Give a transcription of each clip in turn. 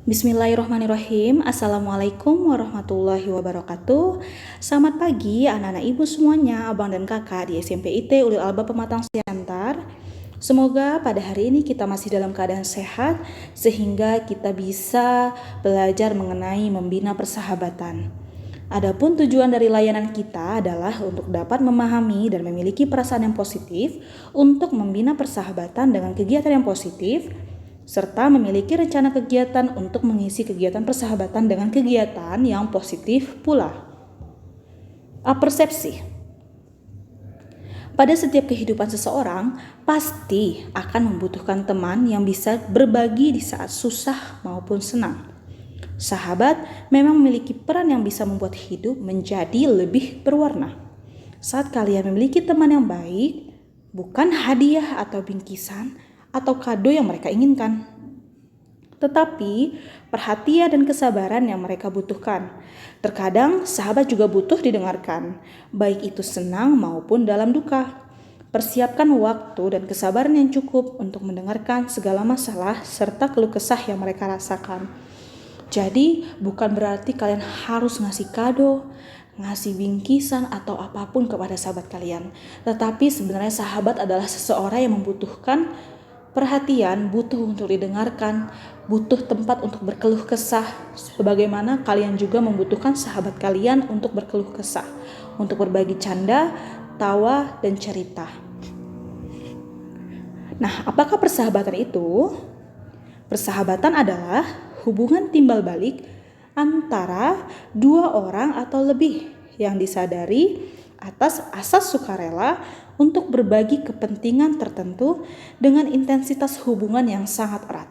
Bismillahirrahmanirrahim. Assalamualaikum warahmatullahi wabarakatuh. Selamat pagi anak-anak ibu semuanya, abang dan kakak di SMP IT Ulil Albab Pematang Siantar. Semoga pada hari ini kita masih dalam keadaan sehat sehingga kita bisa belajar mengenai membina persahabatan. Adapun tujuan dari layanan kita adalah untuk dapat memahami dan memiliki perasaan yang positif untuk membina persahabatan dengan kegiatan yang positif, serta memiliki rencana kegiatan untuk mengisi kegiatan persahabatan dengan kegiatan yang positif pula. Persepsi. Pada setiap kehidupan seseorang, pasti akan membutuhkan teman yang bisa berbagi di saat susah maupun senang. Sahabat memang memiliki peran yang bisa membuat hidup menjadi lebih berwarna. Saat kalian memiliki teman yang baik, bukan hadiah atau bingkisan atau kado yang mereka inginkan, tetapi perhatian dan kesabaran yang mereka butuhkan. Terkadang sahabat juga butuh didengarkan, baik itu senang maupun dalam duka. Persiapkan waktu dan kesabaran yang cukup untuk mendengarkan segala masalah serta keluh kesah yang mereka rasakan. Jadi bukan berarti kalian harus ngasih kado, ngasih bingkisan atau apapun kepada sahabat kalian. Tetapi sebenarnya sahabat adalah seseorang yang membutuhkan perhatian, butuh untuk didengarkan, butuh tempat untuk berkeluh kesah. Sebagaimana kalian juga membutuhkan sahabat kalian untuk berkeluh kesah, untuk berbagi canda, tawa, dan cerita. Nah, apakah persahabatan itu? Persahabatan adalah hubungan timbal balik antara dua orang atau lebih yang disadari atas asas sukarela untuk berbagi kepentingan tertentu dengan intensitas hubungan yang sangat erat.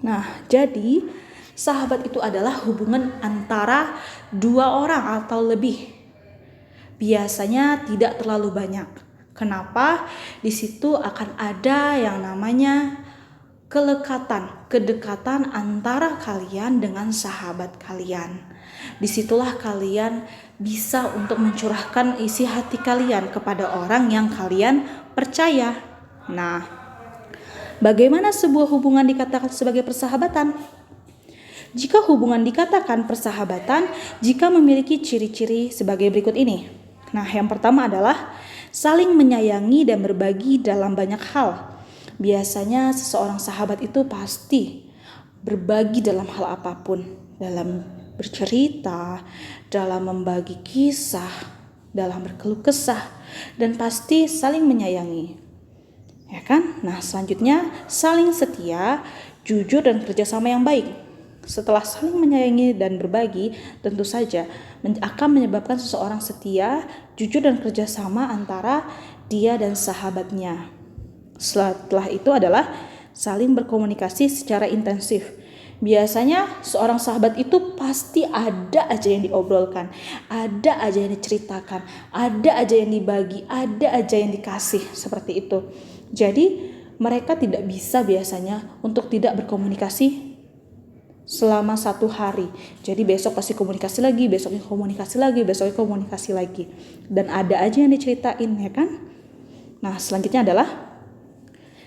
Nah, jadi sahabat itu adalah hubungan antara dua orang atau lebih. Biasanya tidak terlalu banyak. Kenapa? Di situ akan ada yang namanya kedekatan antara kalian dengan sahabat kalian. Disitulah kalian bisa untuk mencurahkan isi hati kalian kepada orang yang kalian percaya. Nah, bagaimana sebuah hubungan dikatakan sebagai persahabatan? Jika hubungan dikatakan persahabatan, jika memiliki ciri-ciri sebagai berikut ini. Nah, yang pertama adalah saling menyayangi dan berbagi dalam banyak hal. Biasanya seseorang sahabat itu pasti berbagi dalam hal apapun, dalam bercerita, dalam membagi kisah, dalam berkeluh kesah, dan pasti saling menyayangi. Ya kan? Nah, selanjutnya saling setia, jujur, dan kerjasama yang baik. Setelah saling menyayangi dan berbagi, tentu saja akan menyebabkan seseorang setia, jujur, dan kerjasama antara dia dan sahabatnya. Setelah itu adalah saling berkomunikasi secara intensif. Biasanya seorang sahabat itu pasti ada aja yang diobrolkan, ada aja yang diceritakan, ada aja yang dibagi, ada aja yang dikasih, seperti itu. Jadi mereka tidak bisa biasanya untuk tidak berkomunikasi selama satu hari. Jadi besok pasti komunikasi lagi, besoknya komunikasi lagi, besoknya komunikasi lagi. Dan ada aja yang diceritain, ya kan? Nah, selanjutnya adalah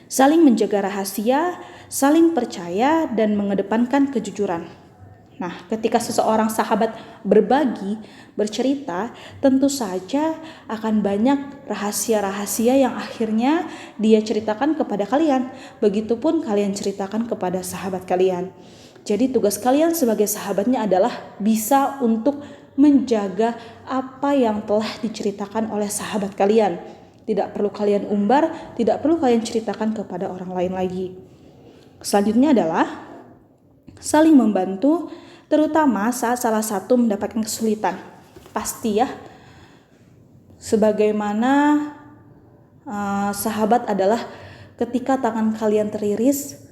saling menjaga rahasia, saling percaya, dan mengedepankan kejujuran. Nah, ketika seseorang sahabat berbagi, bercerita, tentu saja akan banyak rahasia-rahasia yang akhirnya dia ceritakan kepada kalian. Begitupun kalian ceritakan kepada sahabat kalian. Jadi tugas kalian sebagai sahabatnya adalah bisa untuk menjaga apa yang telah diceritakan oleh sahabat kalian. Tidak perlu kalian umbar, tidak perlu kalian ceritakan kepada orang lain lagi. Selanjutnya adalah saling membantu, terutama saat salah satu mendapatkan kesulitan. Pasti ya, sebagaimana sahabat adalah ketika tangan kalian teriris,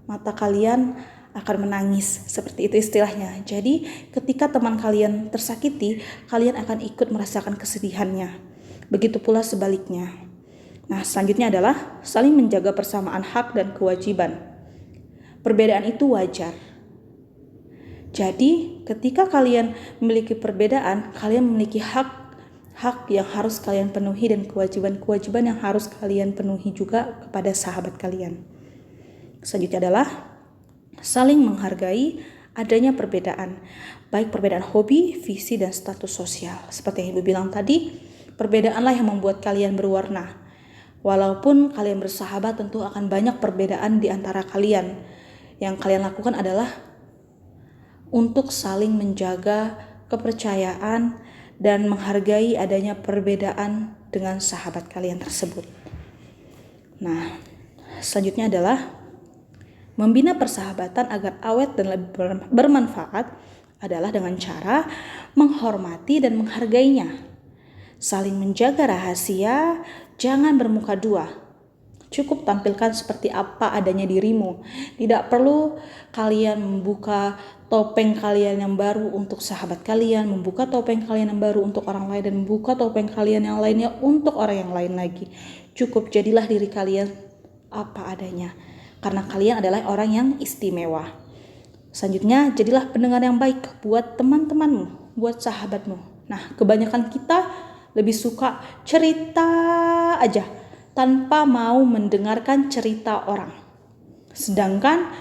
mata kalian akan menangis, seperti itu istilahnya. Jadi ketika teman kalian tersakiti, kalian akan ikut merasakan kesedihannya. Begitu pula sebaliknya. Nah, selanjutnya adalah saling menjaga persamaan hak dan kewajiban. Perbedaan itu wajar. Jadi, ketika kalian memiliki perbedaan, kalian memiliki hak yang harus kalian penuhi dan kewajiban yang harus kalian penuhi juga kepada sahabat kalian. Selanjutnya adalah saling menghargai adanya perbedaan, baik perbedaan hobi, visi, dan status sosial. Seperti yang Ibu bilang tadi, perbedaanlah yang membuat kalian berwarna. Walaupun kalian bersahabat, tentu akan banyak perbedaan di antara kalian. Yang kalian lakukan adalah untuk saling menjaga kepercayaan dan menghargai adanya perbedaan dengan sahabat kalian tersebut. Nah, selanjutnya adalah membina persahabatan agar awet dan lebih bermanfaat adalah dengan cara menghormati dan menghargainya. Saling menjaga rahasia, jangan bermuka dua. Cukup tampilkan seperti apa adanya dirimu. Tidak perlu kalian membuka topeng kalian yang baru untuk sahabat kalian, membuka topeng kalian yang baru untuk orang lain, dan membuka topeng kalian yang lainnya untuk orang yang lain lagi. Cukup jadilah diri kalian apa adanya, karena kalian adalah orang yang istimewa. Selanjutnya, jadilah pendengar yang baik buat teman-temanmu, buat sahabatmu. Nah, kebanyakan kita lebih suka cerita aja tanpa mau mendengarkan cerita orang. Sedangkan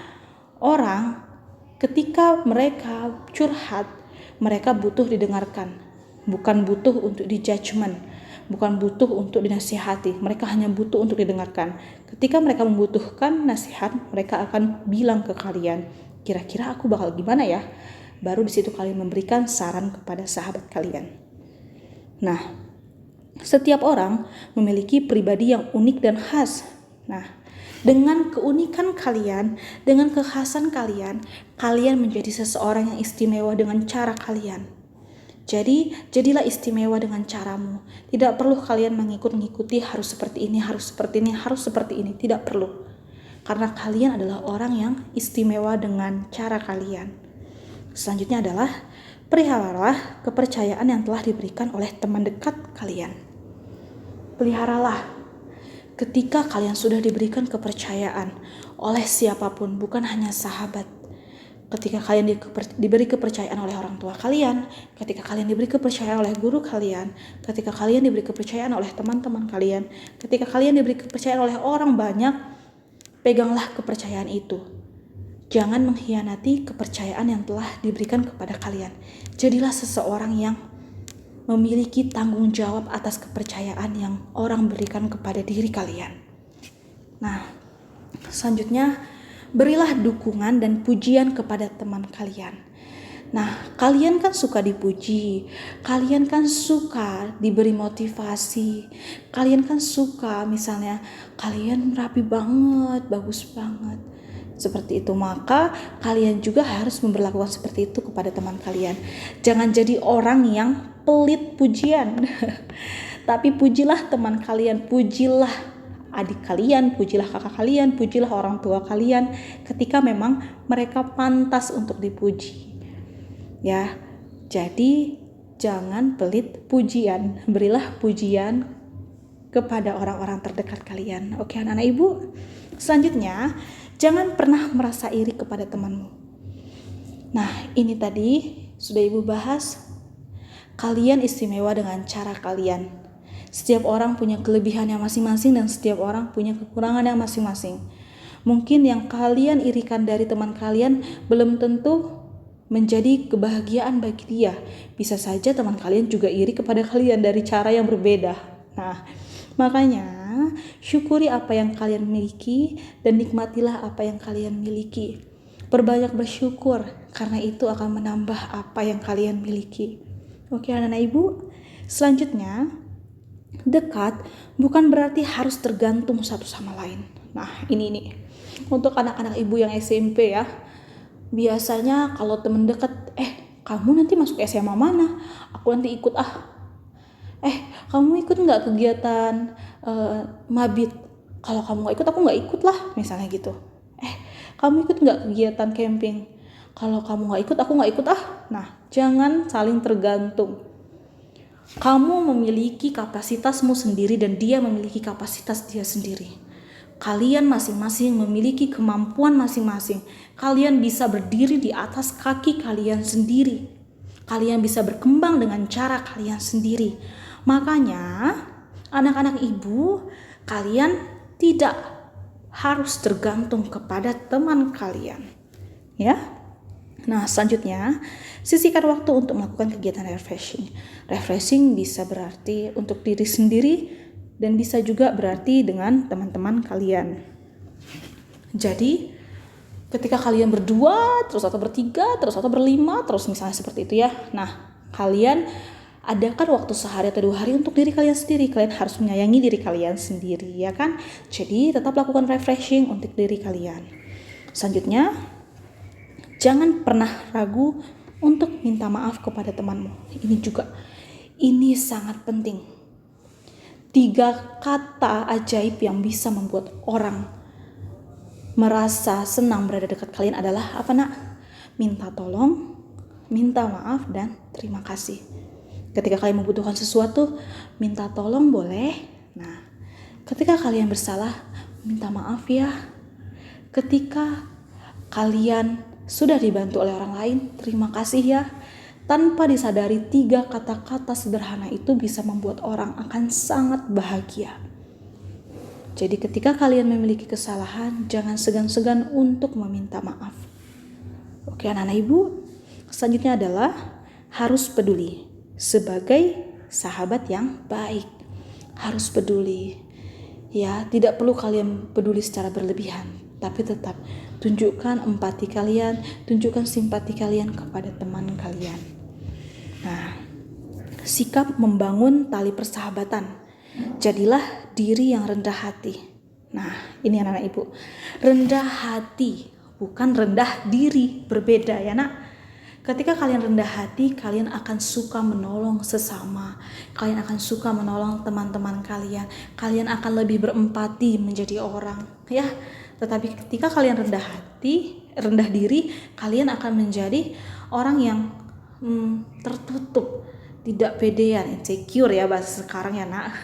orang ketika mereka curhat, mereka butuh didengarkan, bukan butuh untuk dijudgment, bukan butuh untuk dinasihati. Mereka hanya butuh untuk didengarkan. Ketika mereka membutuhkan nasihat, mereka akan bilang ke kalian, kira-kira aku bakal gimana ya? Baru di situ kalian memberikan saran kepada sahabat kalian. Nah, setiap orang memiliki pribadi yang unik dan khas. Nah, dengan keunikan kalian, dengan kekhasan kalian, kalian menjadi seseorang yang istimewa dengan cara kalian. Jadi, jadilah istimewa dengan caramu. Tidak perlu kalian mengikuti harus seperti ini, harus seperti ini, harus seperti ini. Tidak perlu. Karena kalian adalah orang yang istimewa dengan cara kalian. Selanjutnya adalah peliharalah kepercayaan yang telah diberikan oleh teman dekat kalian. Peliharalah ketika kalian sudah diberikan kepercayaan oleh siapapun, bukan hanya sahabat. Ketika kalian diberi kepercayaan oleh orang tua kalian, ketika kalian diberi kepercayaan oleh guru kalian, ketika kalian diberi kepercayaan oleh teman-teman kalian, ketika kalian diberi kepercayaan oleh orang banyak, peganglah kepercayaan itu. Jangan mengkhianati kepercayaan yang telah diberikan kepada kalian. Jadilah seseorang yang memiliki tanggung jawab atas kepercayaan yang orang berikan kepada diri kalian. Nah, selanjutnya, berilah dukungan dan pujian kepada teman kalian. Nah, kalian kan suka dipuji, kalian kan suka diberi motivasi, kalian kan suka misalnya kalian rapi banget, bagus banget. Seperti itu, maka kalian juga harus memperlakukan seperti itu kepada teman kalian. Jangan jadi orang yang pelit pujian. Tapi pujilah teman kalian, pujilah adik kalian, pujilah kakak kalian, pujilah orang tua kalian ketika memang mereka pantas untuk dipuji. Ya, jadi jangan pelit pujian. Berilah pujian kepada orang-orang terdekat kalian. Oke, anak-anak ibu. Selanjutnya, jangan pernah merasa iri kepada temanmu. Nah, ini tadi sudah ibu bahas. Kalian istimewa dengan cara kalian. Setiap orang punya kelebihannya masing-masing dan setiap orang punya kekurangannya masing-masing. Mungkin yang kalian irikan dari teman kalian belum tentu menjadi kebahagiaan bagi dia. Bisa saja teman kalian juga iri kepada kalian dari cara yang berbeda. Nah, makanya syukuri apa yang kalian miliki dan nikmatilah apa yang kalian miliki. Perbanyak bersyukur karena itu akan menambah apa yang kalian miliki. Oke, anak-anak ibu. Selanjutnya, dekat bukan berarti harus tergantung satu sama lain. Nah, ini untuk anak-anak ibu yang SMP ya. Biasanya kalau teman dekat, kamu nanti masuk SMA mana? Aku nanti ikut kamu ikut nggak kegiatan mabit? Kalau kamu nggak ikut, aku nggak ikut lah, misalnya gitu. Kamu ikut nggak kegiatan camping? Kalau kamu nggak ikut, aku nggak ikut Nah, jangan saling tergantung. Kamu memiliki kapasitasmu sendiri dan dia memiliki kapasitas dia sendiri. Kalian masing-masing memiliki kemampuan masing-masing. Kalian bisa berdiri di atas kaki kalian sendiri. Kalian bisa berkembang dengan cara kalian sendiri. Makanya, anak-anak ibu, kalian tidak harus tergantung kepada teman kalian. ya. Nah, selanjutnya, sisihkan waktu untuk melakukan kegiatan refreshing. Refreshing bisa berarti untuk diri sendiri dan bisa juga berarti dengan teman-teman kalian. Jadi, ketika kalian berdua, terus atau bertiga, terus atau berlima, terus misalnya seperti itu ya. Nah, kalian adakan waktu sehari atau 2 hari untuk diri kalian sendiri. Kalian harus menyayangi diri kalian sendiri, ya kan? Jadi, tetap lakukan refreshing untuk diri kalian. Selanjutnya, jangan pernah ragu untuk minta maaf kepada temanmu. Ini sangat penting. 3 kata ajaib yang bisa membuat orang merasa senang berada dekat kalian adalah apa, nak? Minta tolong, minta maaf, dan terima kasih. Ketika kalian membutuhkan sesuatu, minta tolong boleh. Nah, ketika kalian bersalah, minta maaf ya. Ketika kalian sudah dibantu oleh orang lain, terima kasih ya. Tanpa disadari, 3 kata-kata sederhana itu bisa membuat orang akan sangat bahagia. Jadi ketika kalian memiliki kesalahan, jangan segan-segan untuk meminta maaf. Oke anak-anak ibu, selanjutnya adalah harus peduli. Sebagai sahabat yang baik, harus peduli. Ya, tidak perlu kalian peduli secara berlebihan, tapi tetap tunjukkan empati kalian, tunjukkan simpati kalian kepada teman kalian. Nah, sikap membangun tali persahabatan. Jadilah diri yang rendah hati. Nah, ini anak-anak ibu. Rendah hati, bukan rendah diri, berbeda ya nak. Ketika kalian rendah hati, kalian akan suka menolong sesama. Kalian akan suka menolong teman-teman kalian. Kalian akan lebih berempati menjadi orang, ya. Tetapi ketika kalian rendah hati, rendah diri, kalian akan menjadi orang yang tertutup, tidak pedean, insecure ya bahasa sekarang ya nak.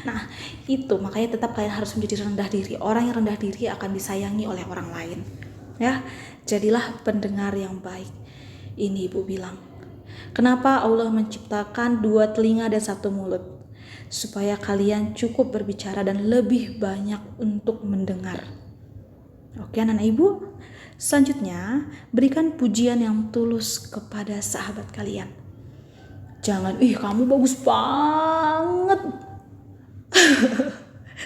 Nah, itu makanya tetap kalian harus menjadi rendah diri. Orang yang rendah diri akan disayangi oleh orang lain. Ya, jadilah pendengar yang baik. Ini ibu bilang, kenapa Allah menciptakan 2 telinga dan 1 mulut? Supaya kalian cukup berbicara dan lebih banyak untuk mendengar. Oke anak-anak ibu, selanjutnya berikan pujian yang tulus kepada sahabat kalian. Jangan, kamu bagus banget.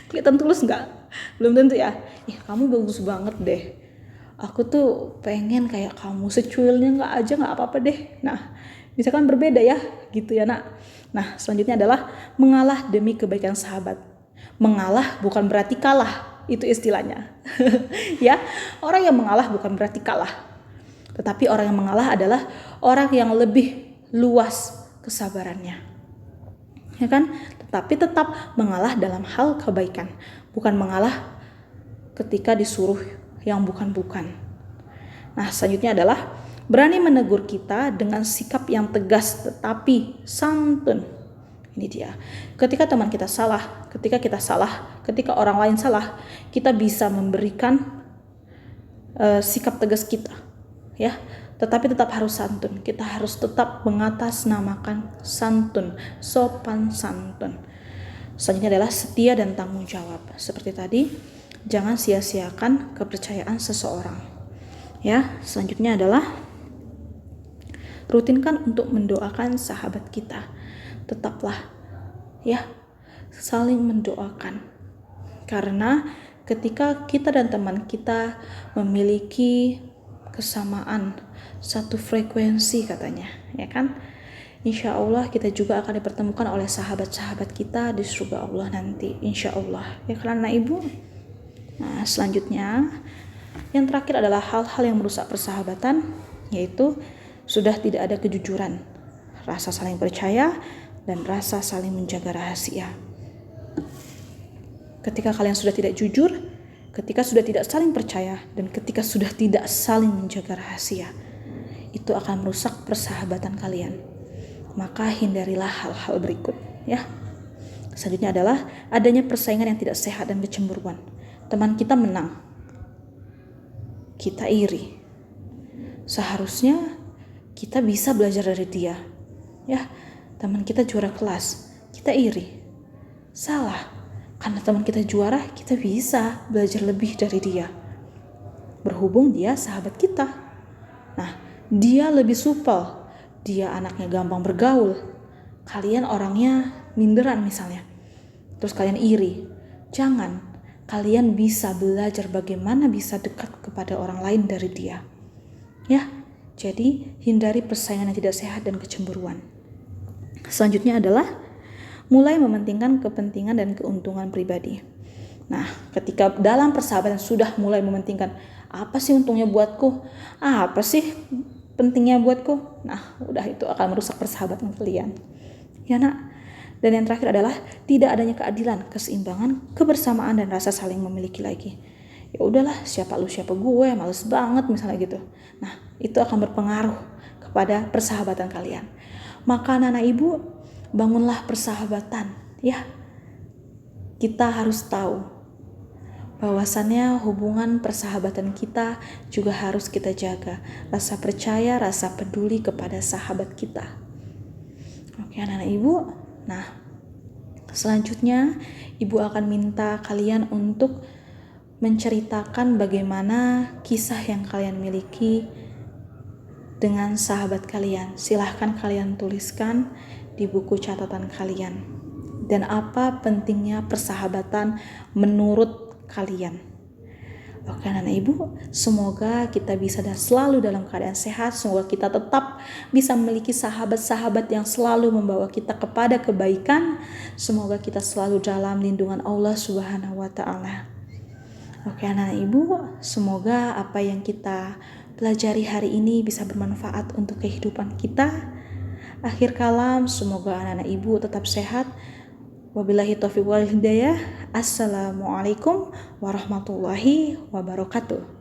Kelihatan tulus nggak? Belum tentu ya. Kamu bagus banget deh. Aku tuh pengen kayak kamu, secuilnya nggak apa-apa deh. Nah, misalkan berbeda ya, gitu ya nak. Nah, selanjutnya adalah mengalah demi kebaikan sahabat. Mengalah bukan berarti kalah, itu istilahnya. Ya, orang yang mengalah bukan berarti kalah. Tetapi orang yang mengalah adalah orang yang lebih luas kesabarannya. Ya kan? Tetapi tetap mengalah dalam hal kebaikan, bukan mengalah ketika disuruh yang bukan-bukan. Nah, selanjutnya adalah berani menegur kita dengan sikap yang tegas tetapi santun. Ini dia. Ketika teman kita salah, ketika orang lain salah, kita bisa memberikan sikap tegas kita, ya. Tetapi tetap harus santun. Kita harus tetap mengatasnamakan santun, sopan santun. Selanjutnya adalah setia dan tanggung jawab. Seperti tadi, jangan sia-siakan kepercayaan seseorang. Ya, selanjutnya adalah rutinkan untuk mendoakan sahabat kita. Tetaplah ya saling mendoakan. Karena ketika kita dan teman kita memiliki kesamaan satu frekuensi katanya, ya kan? Insya Allah kita juga akan dipertemukan oleh sahabat-sahabat kita di surga Allah nanti, insya Allah. Ya karena ibu. Nah, selanjutnya yang terakhir adalah hal-hal yang merusak persahabatan, yaitu sudah tidak ada kejujuran, rasa saling percaya, dan rasa saling menjaga rahasia. Ketika kalian sudah tidak jujur, ketika sudah tidak saling percaya, dan ketika sudah tidak saling menjaga rahasia, itu akan merusak persahabatan kalian. Maka hindarilah hal-hal berikut, ya. Selanjutnya adalah adanya persaingan yang tidak sehat dan kecemburuan. Teman kita menang, kita iri. Seharusnya kita bisa belajar dari dia, ya. Teman kita juara kelas, kita iri. Salah, karena teman kita juara, kita bisa belajar lebih dari dia. Berhubung dia sahabat kita, Nah, dia lebih supel, dia anaknya gampang bergaul, kalian orangnya minderan misalnya, terus kalian iri. Jangan, kalian bisa belajar bagaimana bisa dekat kepada orang lain dari dia. Ya, jadi hindari persaingan yang tidak sehat dan kecemburuan. Selanjutnya adalah mulai mementingkan kepentingan dan keuntungan pribadi. Nah, ketika dalam persahabatan sudah mulai mementingkan, apa sih untungnya buatku? Apa sih pentingnya buatku? Nah, udah itu akan merusak persahabatan kalian. Ya nak. Dan yang terakhir adalah tidak adanya keadilan, keseimbangan, kebersamaan, dan rasa saling memiliki lagi. Ya udahlah, siapa lu siapa gue, males banget misalnya gitu. Nah, itu akan berpengaruh kepada persahabatan kalian. Maka anak-anak ibu, bangunlah persahabatan, ya. Kita harus tahu bahwasannya hubungan persahabatan kita juga harus kita jaga. Rasa percaya, rasa peduli kepada sahabat kita. Oke anak-anak ibu, nah selanjutnya ibu akan minta kalian untuk menceritakan bagaimana kisah yang kalian miliki dengan sahabat kalian. Silahkan kalian tuliskan di buku catatan kalian. Dan apa pentingnya persahabatan menurut kalian. Oke anak-anak ibu, semoga kita bisa selalu dalam keadaan sehat. Semoga kita tetap bisa memiliki sahabat-sahabat yang selalu membawa kita kepada kebaikan. Semoga kita selalu dalam lindungan Allah Subhanahu wa Ta'ala. Oke anak-anak ibu, semoga apa yang kita pelajari hari ini bisa bermanfaat untuk kehidupan kita. Akhir kalam, semoga anak-anak ibu tetap sehat. Wabillahi taufiq wal hidayah. Assalamualaikum warahmatullahi wabarakatuh.